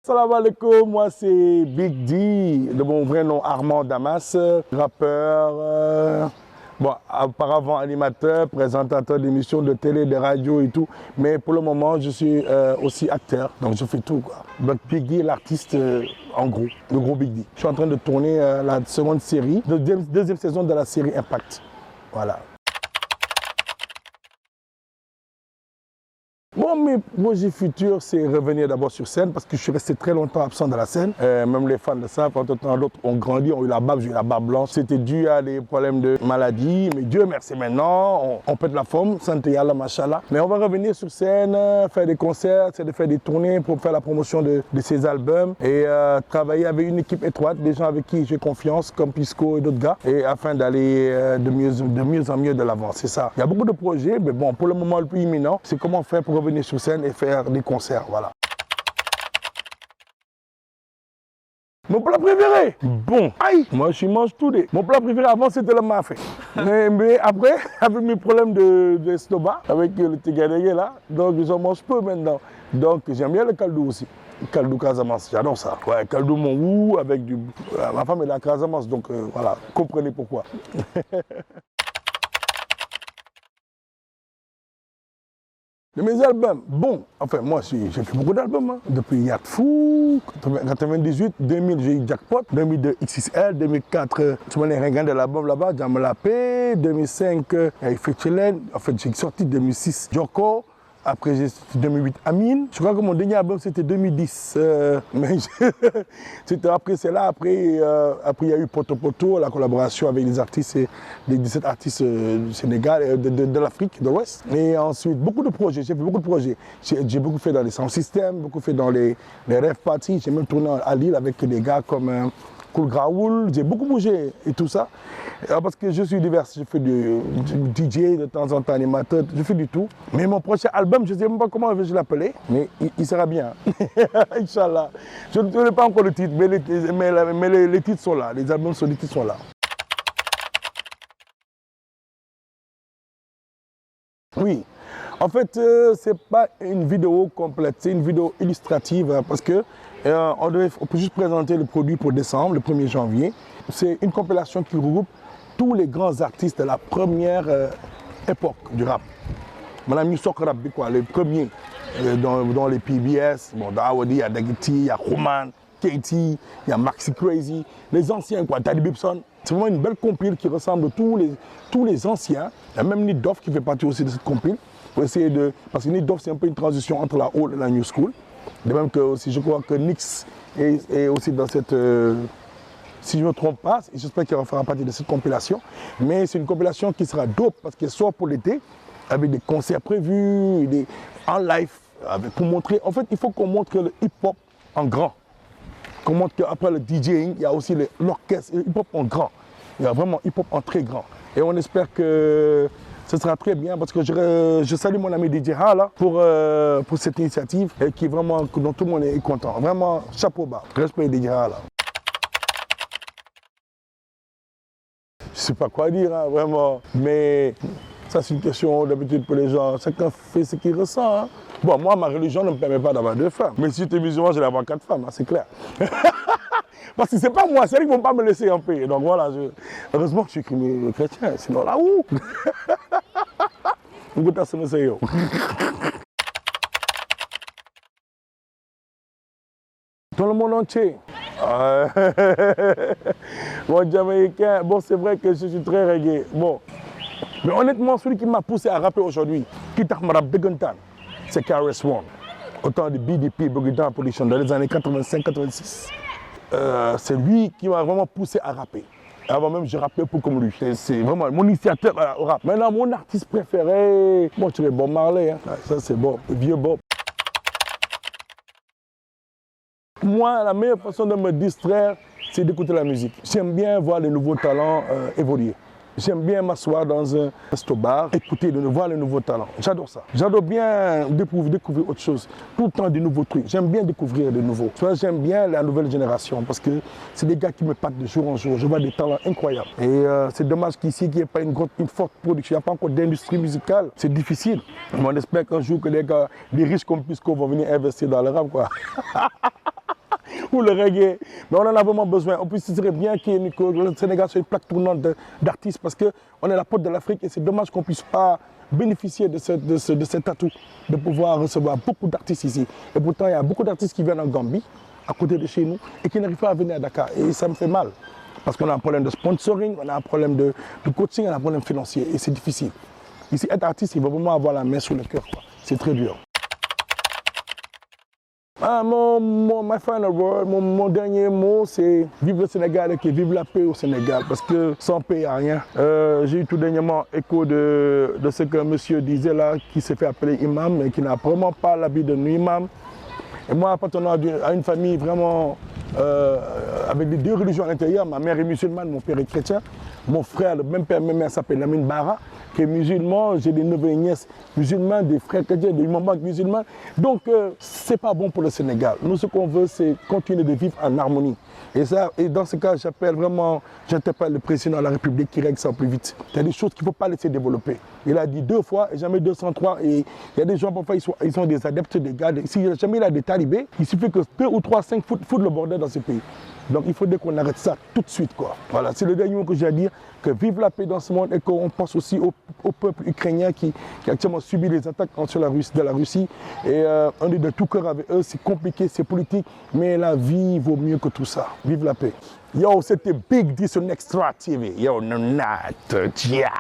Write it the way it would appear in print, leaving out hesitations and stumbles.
Salam alaikum, moi c'est Big D, de mon vrai nom Armand Damas, rappeur, bon, auparavant animateur, présentateur d'émissions de télé, de radio et tout, mais pour le moment je suis aussi acteur, donc je fais tout quoi. Donc Big D est l'artiste en gros, le gros Big D. Je suis en train de tourner la seconde série, deuxième saison de la série Impact, voilà. Bon, mes projets futurs, c'est revenir d'abord sur scène parce que je suis resté très longtemps absent de la scène. Même les fans de ça, quand d'autres ont grandi, ont eu la barbe, j'ai eu la barbe blanche. C'était dû à des problèmes de maladie, mais Dieu merci maintenant, on pète la forme, santé yalla, machallah. Mais on va revenir sur scène, faire des concerts, de faire des tournées pour faire la promotion de ces albums et travailler avec une équipe étroite, des gens avec qui j'ai confiance, comme Pisco et d'autres gars, et afin d'aller de mieux en mieux de l'avant, c'est ça. Il y a beaucoup de projets, mais bon, pour le moment le plus imminent, c'est comment faire pour revenir sur scène et faire des concerts, voilà. Mon plat préféré, bon, aïe, moi je mange tout. Mon plat préféré avant c'était le mafé. mais après, avec mes problèmes d'estomac, avec le tigadégué là, donc j'en mange peu maintenant. Donc j'aime bien le kaldou aussi. Kaldou Casamance, j'adore ça. Ouais, kaldou mon avec du... ma femme est de la Casamance, donc voilà, comprenez pourquoi. De mes albums, bon, enfin moi j'ai fait beaucoup d'albums, hein. Depuis Yat Fou, 98, 2000 j'ai eu Jackpot, 2002 XXL, 2004 tu m'en es ringant de l'album là-bas, Jam la paix, 2005 il fait Chelen, en fait j'ai sorti 2006 Joko, après j'ai 2008 Amine, je crois que mon dernier album c'était 2010, mais c'était après c'est là, après il y a eu Poto Poto, la collaboration avec les artistes, les 17 artistes du Sénégal, de l'Afrique, de l'Ouest. Et ensuite beaucoup de projets, j'ai fait beaucoup de projets, j'ai beaucoup fait dans les sound systems, beaucoup fait dans les rave parties, j'ai même tourné à Lille avec des gars comme Cool Graoul, j'ai beaucoup bougé et tout ça. Parce que je suis divers, je fais du DJ, de temps en temps animateur, je fais du tout. Mais mon prochain album, je ne sais même pas comment je vais l'appeler, mais il sera bien. Inch'Allah. Je ne connais pas encore le titre, mais les titres sont là, les albums les titres sont là. Oui, en fait, ce n'est pas une vidéo complète, c'est une vidéo illustrative parce que on peut juste présenter le produit pour décembre, le 1er janvier. C'est une compilation qui regroupe tous les grands artistes de la première époque du rap. Madame Youssok Rap, quoi, les premiers dans les PBS, bon, dans Awadi, il y a Dagiti, il y a Roman, Katie, il y a Maxi Crazy, les anciens, quoi, Taddy Bibson. C'est vraiment une belle compile qui ressemble à tous les anciens. Il y a même Nid Doff qui fait partie aussi de cette compile. Pour essayer parce que Nid Doff, c'est un peu une transition entre la old et la new school. De même que aussi, je crois que Nix est aussi dans cette... si je ne me trompe pas, j'espère qu'il fera partie de cette compilation. Mais c'est une compilation qui sera dope parce qu'elle sort pour l'été, avec des concerts prévus, en live, pour montrer... En fait, il faut qu'on montre le hip-hop en grand. Qu'on montre qu'après le DJing, il y a aussi l'orchestre, le hip-hop en grand. Il y a vraiment hip-hop en très grand. Et on espère que ce sera très bien parce que je salue mon ami DJ Hala pour cette initiative et qui vraiment, dont tout le monde est content. Vraiment, chapeau bas. Respect DJ Hala. Je ne sais pas quoi dire, hein, vraiment. Mais ça, c'est une question d'habitude pour les gens. Chacun fait ce qu'il ressent. Hein. Bon, moi, ma religion ne me permet pas d'avoir 2 femmes. Mais si j'étais musulman, j'allais avoir 4 femmes, hein, c'est clair. Parce que c'est pas moi, c'est eux qui ne vont pas me laisser en paix. Donc voilà, heureusement que je suis chrétien, sinon là où dans le monde entier. Bon, Jamaïcain, bon, c'est vrai que je suis très reggae. Bon. Mais honnêtement, celui qui m'a poussé à rapper aujourd'hui, qui t'a Beguntan, c'est KRS-One. Autant de BDP, Beguntan Production, dans les années 85-86. C'est lui qui m'a vraiment poussé à rapper. Avant même, je rappais pour comme lui. C'est vraiment mon initiateur au rap. Maintenant, mon artiste préféré, bon, tu es Bob Marley. Hein. Ça, c'est Bob, le vieux Bob. Moi, la meilleure façon de me distraire, c'est d'écouter la musique. J'aime bien voir les nouveaux talents évoluer. J'aime bien m'asseoir dans un resto-bar, écouter, voir les nouveaux talents. J'adore ça. J'adore bien découvrir autre chose. Tout le temps des nouveaux trucs. J'aime bien découvrir de nouveaux. J'aime bien la nouvelle génération parce que c'est des gars qui me partent de jour en jour. Je vois des talents incroyables. Et c'est dommage qu'ici, il n'y ait pas une forte production. Il n'y a pas encore d'industrie musicale. C'est difficile. Mais on espère qu'un jour que les gars, des riches comme Pisco vont venir investir dans le rap, quoi. ou le reggae. Mais on en a vraiment besoin. En plus, ce serait bien que le Sénégal soit une plaque tournante d'artistes parce qu'on est la porte de l'Afrique et c'est dommage qu'on ne puisse pas bénéficier de cet atout, de pouvoir recevoir beaucoup d'artistes ici. Et pourtant, il y a beaucoup d'artistes qui viennent en Gambie, à côté de chez nous, et qui n'arrivent pas à venir à Dakar. Et ça me fait mal. Parce qu'on a un problème de sponsoring, on a un problème de coaching, on a un problème financier. Et c'est difficile. Ici, être artiste, il faut vraiment avoir la main sur le cœur. C'est très dur. My final word, mon dernier mot, c'est vive le Sénégal et vive la paix au Sénégal. Parce que sans paix, il n'y a rien. J'ai eu tout dernièrement écho de ce qu'un monsieur disait là, qui s'est fait appeler imam, mais qui n'a vraiment pas l'habit de nous imam. Et moi, appartenant à une famille vraiment avec les deux religions à l'intérieur, ma mère est musulmane, mon père est chrétien. Mon frère, le même père, même mère s'appelle Lamine Bara, qui est musulman. J'ai des neveux et nièces musulmans, des frères chrétiens, des mamans musulmans. Donc, c'est pas bon pour le Sénégal. Nous, ce qu'on veut, c'est continuer de vivre en harmonie. Et dans ce cas, j'interpelle le président de la République qui règle ça plus vite. Il y a des choses qu'il ne faut pas laisser développer. Il a dit 2 fois et jamais 203. Et il y a des gens, parfois, ils sont des adeptes des gars. Si jamais il a des talibés, il suffit que 2 ou 3, 5 foutent le bordel dans ce pays. Donc il faudrait qu'on arrête ça tout de suite, quoi. Voilà, c'est le dernier mot que j'ai à dire, que vive la paix dans ce monde et qu'on pense aussi au peuple ukrainien qui actuellement subit les attaques de la Russie. Et on est de tout cœur avec eux, c'est compliqué, c'est politique, mais la vie vaut mieux que tout ça. Vive la paix. Yo, c'était Big D sur Nextra TV. Yo, Nonat, tja.